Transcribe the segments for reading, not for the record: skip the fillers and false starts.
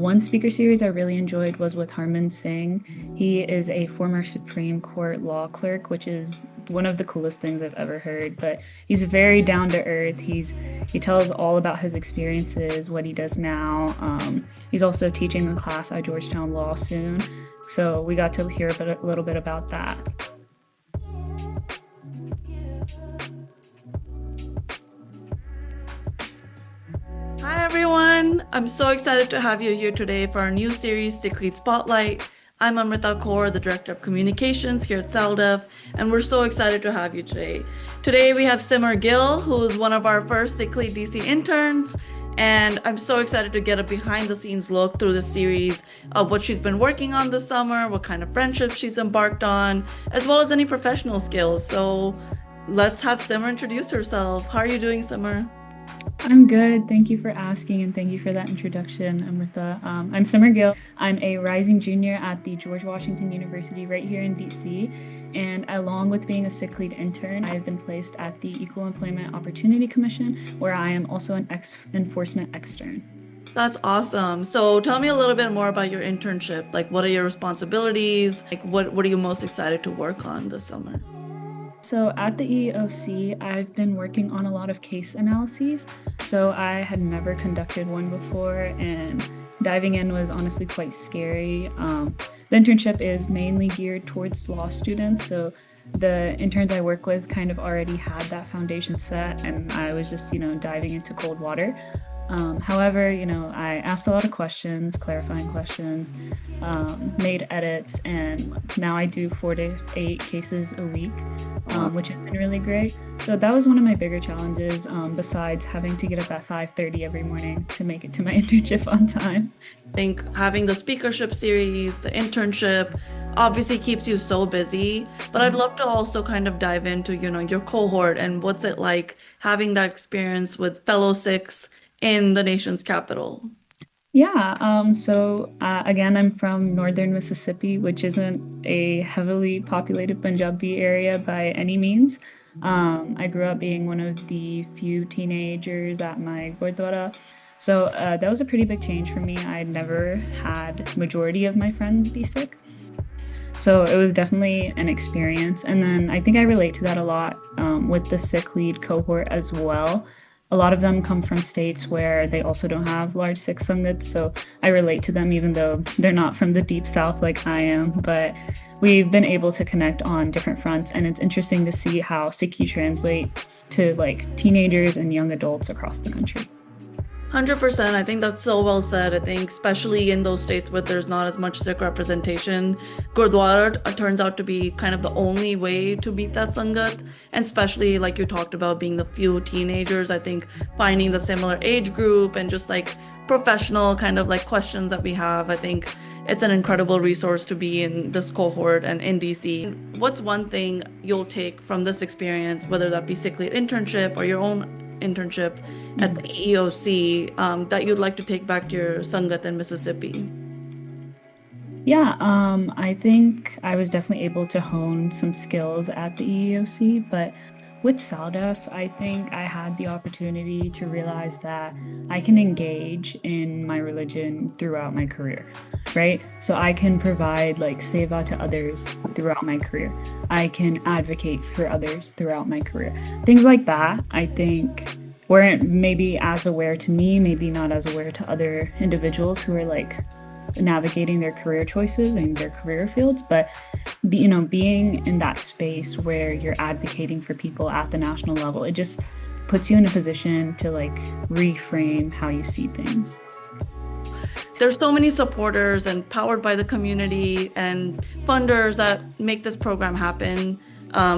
One speaker series I really enjoyed was with Harman Singh. He is a former Supreme Court law clerk, which is one of the coolest things I've ever heard. But he's very down to earth. He tells all about his experiences, what he does now. He's also teaching a class at Georgetown Law soon, so we got to hear a little bit about that. Hi everyone! I'm so excited to have you here today for our new series, SikhLEAD Spotlight. I'm Amrita Kaur, the Director of Communications here at SaLDF, and we're so excited to have you today. Today we have Simar Gill, who is one of our first SikhLEAD DC interns, and I'm so excited to get a behind-the-scenes look through the series of what she's been working on this summer, what kind of friendships she's embarked on, as well as any professional skills. So let's have Simar introduce herself. How are you doing, Simar? I'm good. Thank you for asking, and thank you for that introduction, Amrita. I'm Simar Gill. I'm a rising junior at the George Washington University right here in DC. And along with being a SikhLEAD intern, I have been placed at the Equal Employment Opportunity Commission, where I am also an enforcement extern. That's awesome. So tell me a little bit more about your internship. Like, what are your responsibilities? Like, what are you most excited to work on this summer? So at the EEOC, I've been working on a lot of case analyses. So I had never conducted one before, and diving in was honestly quite scary. The internship is mainly geared towards law students. So the interns I work with kind of already had that foundation set, and I was just, diving into cold water. However, I asked a lot of questions, clarifying questions, made edits, and now I do 4 to 8 cases a week, which has been really great. So that was one of my bigger challenges, besides having to get up at 5:30 every morning to make it to my internship on time. I think having the speakership series, the internship, obviously keeps you so busy, but I'd love to also kind of dive into, your cohort and what's it like having that experience with fellow Sikhs in the nation's capital. Yeah, again, I'm from northern Mississippi, which isn't a heavily populated Punjabi area by any means. I grew up being one of the few teenagers at my Gurdwara. So that was a pretty big change for me. I'd never had majority of my friends be Sikh. So it was definitely an experience. And then I think I relate to that a lot with the SikhLEAD cohort as well. A lot of them come from states where they also don't have large Sikh Sangats, so I relate to them even though they're not from the deep south like I am. But we've been able to connect on different fronts, and it's interesting to see how Sikhi translates to teenagers and young adults across the country. 100%. I think that's so well said. I think especially in those states where there's not as much Sikh representation, Gurdwara turns out to be kind of the only way to beat that Sangat. And especially like you talked about being the few teenagers, I think finding the similar age group and just professional kind of questions that we have, I think it's an incredible resource to be in this cohort and in DC. What's one thing you'll take from this experience, whether that be SikhLEAD internship or your own internship at the EEOC, that you'd like to take back to your Sangat in Mississippi? Yeah, I think I was definitely able to hone some skills at the EEOC, but with SaLDF, I think I had the opportunity to realize that I can engage in my religion throughout my career, right? So I can provide seva to others throughout my career. I can advocate for others throughout my career. Things like that, I think, weren't maybe as aware to me, maybe not as aware to other individuals who are navigating their career choices and their career fields, but being in that space where you're advocating for people at the national level, it just puts you in a position to reframe how you see things. There's so many supporters and powered by the community and funders that make this program happen,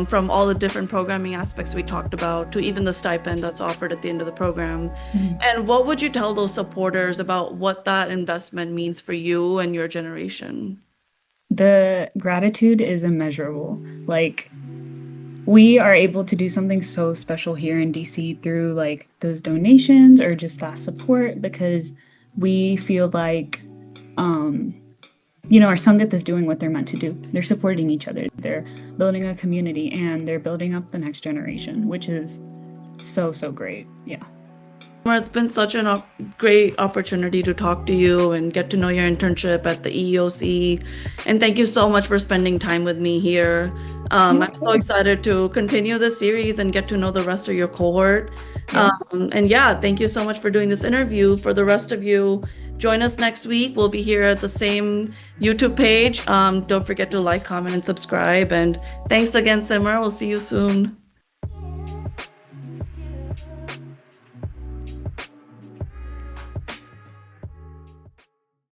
from all the different programming aspects we talked about to even the stipend that's offered at the end of the program. Mm-hmm. And what would you tell those supporters about what that investment means for you and your generation? The gratitude is immeasurable. We are able to do something so special here in DC through those donations or just that support, because we feel our Sangat is doing what they're meant to do. They're supporting each other. They're building a community and they're building up the next generation, which is so, so great. Yeah. It's been such a great opportunity to talk to you and get to know your internship at the EEOC. And thank you so much for spending time with me here. I'm so excited to continue this series and get to know the rest of your cohort. And yeah, thank you so much for doing this interview. For the rest of you, join us next week. We'll be here at the same YouTube page. Don't forget to like, comment, and subscribe. And thanks again, Simmer. We'll see you soon.